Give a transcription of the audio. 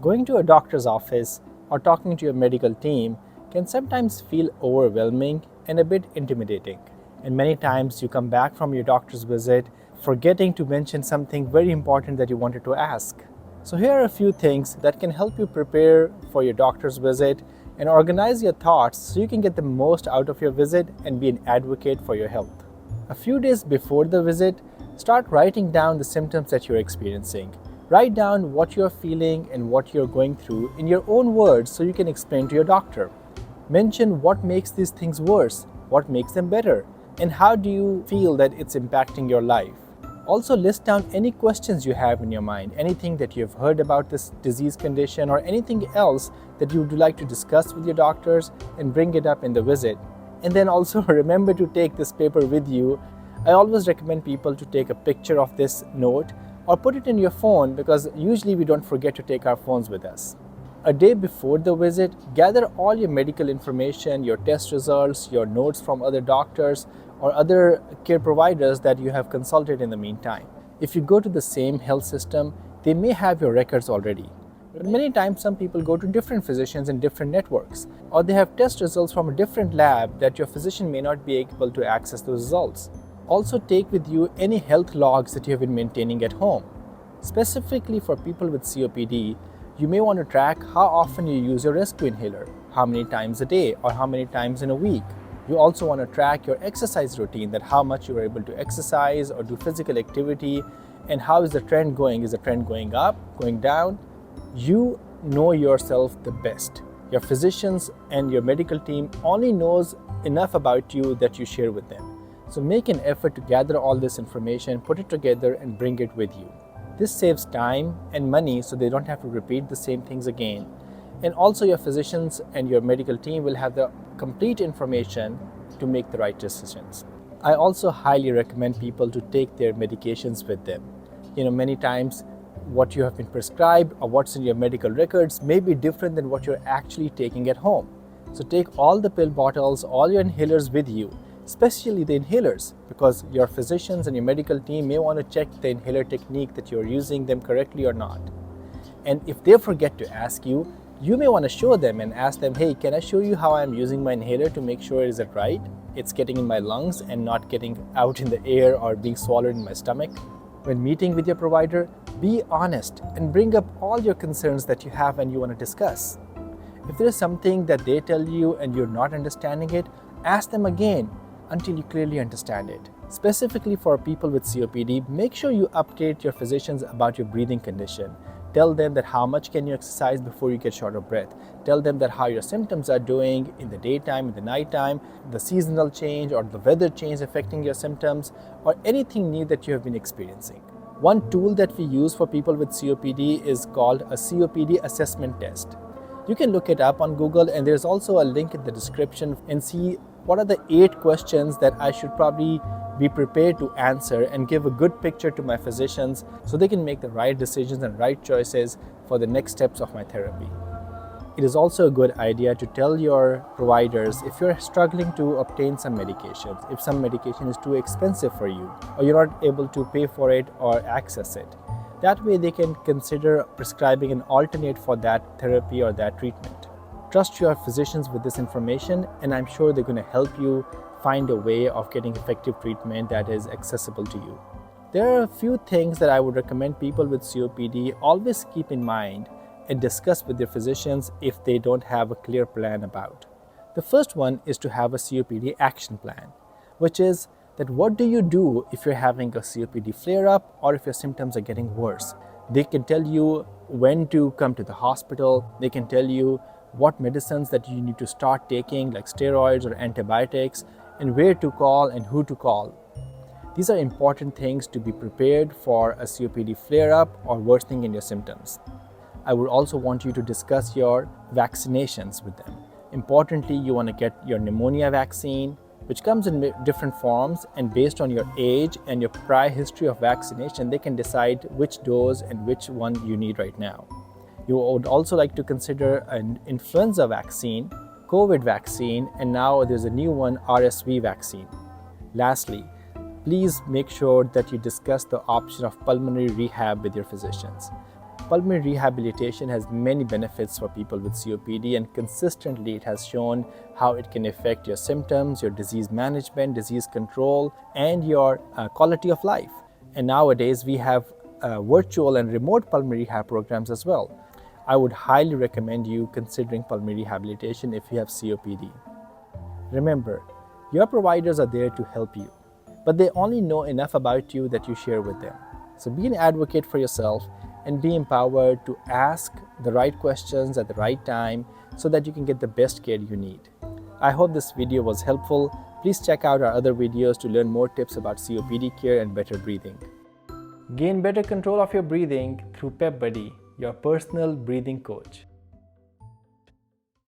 Going to a doctor's office or talking to your medical team can sometimes feel overwhelming and a bit intimidating. And many times you come back from your doctor's visit forgetting to mention something very important that you wanted to ask. So here are a few things that can help you prepare for your doctor's visit and organize your thoughts so you can get the most out of your visit and be an advocate for your health. A few days before the visit, start writing down the symptoms that you're experiencing. Write down what you're feeling and what you're going through in your own words so you can explain to your doctor. Mention what makes these things worse, what makes them better, and how do you feel that it's impacting your life. Also list down any questions you have in your mind, anything that you've heard about this disease condition or anything else that you would like to discuss with your doctors and bring it up in the visit. And then also remember to take this paper with you. I always recommend people to take a picture of this note or put it in your phone because usually we don't forget to take our phones with us. A day before the visit, gather all your medical information, your test results, your notes from other doctors or other care providers that you have consulted in the meantime. If you go to the same health system, they may have your records already. But many times some people go to different physicians in different networks, or they have test results from a different lab that your physician may not be able to access those results. Also take with you any health logs that you have been maintaining at home. Specifically for people with COPD, you may want to track how often you use your rescue inhaler, how many times a day or how many times in a week. You also want to track your exercise routine, that how much you are able to exercise or do physical activity, and how is the trend going? Is the trend going up, going down? You know yourself the best. Your physicians and your medical team only knows enough about you that you share with them. So make an effort to gather all this information, put it together and bring it with you. This saves time and money so they don't have to repeat the same things again. And also your physicians and your medical team will have the complete information to make the right decisions. I also highly recommend people to take their medications with them. Many times what you have been prescribed or what's in your medical records may be different than what you're actually taking at home. So take all the pill bottles, all your inhalers with you, especially the inhalers, because your physicians and your medical team may want to check the inhaler technique that you're using them correctly or not. And if they forget to ask you, you may want to show them and ask them, hey, can I show you how I'm using my inhaler to make sure is it right? It's getting in my lungs and not getting out in the air or being swallowed in my stomach. When meeting with your provider, be honest and bring up all your concerns that you have and you want to discuss. If there is something that they tell you and you're not understanding it, ask them again until you clearly understand it. Specifically for people with COPD, make sure you update your physicians about your breathing condition. Tell them that how much can you exercise before you get short of breath. Tell them that how your symptoms are doing in the daytime, in the nighttime, the seasonal change or the weather change affecting your symptoms, or anything new that you have been experiencing. One tool that we use for people with COPD is called a COPD assessment test. You can look it up on Google, and there's also a link in the description, and see what are the 8 questions that I should probably be prepared to answer and give a good picture to my physicians so they can make the right decisions and right choices for the next steps of my therapy. It is also a good idea to tell your providers if you're struggling to obtain some medications, if some medication is too expensive for you or you're not able to pay for it or access it. That way they can consider prescribing an alternate for that therapy or that treatment. Trust your physicians with this information, and I'm sure they're going to help you find a way of getting effective treatment that is accessible to you. There are a few things that I would recommend people with COPD always keep in mind and discuss with their physicians if they don't have a clear plan about. The first one is to have a COPD action plan, which is that what do you do if you're having a COPD flare-up or if your symptoms are getting worse. They can tell you when to come to the hospital. They can tell you what medicines that you need to start taking, like steroids or antibiotics, and where to call and who to call. These are important things to be prepared for a COPD flare-up or worsening in your symptoms. I would also want you to discuss your vaccinations with them. Importantly, you want to get your pneumonia vaccine, which comes in different forms, and based on your age and your prior history of vaccination, they can decide which dose and which one you need right now. You would also like to consider an influenza vaccine, COVID vaccine, and now there's a new one, RSV vaccine. Lastly, please make sure that you discuss the option of pulmonary rehab with your physicians. Pulmonary rehabilitation has many benefits for people with COPD, and consistently it has shown how it can affect your symptoms, your disease management, disease control, and your quality of life. And nowadays we have virtual and remote pulmonary rehab programs as well. I would highly recommend you considering pulmonary rehabilitation if you have COPD. Remember, your providers are there to help you, but they only know enough about you that you share with them. So be an advocate for yourself and be empowered to ask the right questions at the right time so that you can get the best care you need. I hope this video was helpful. Please check out our other videos to learn more tips about COPD care and better breathing. Gain better control of your breathing through PEP Buddy, your personal breathing coach.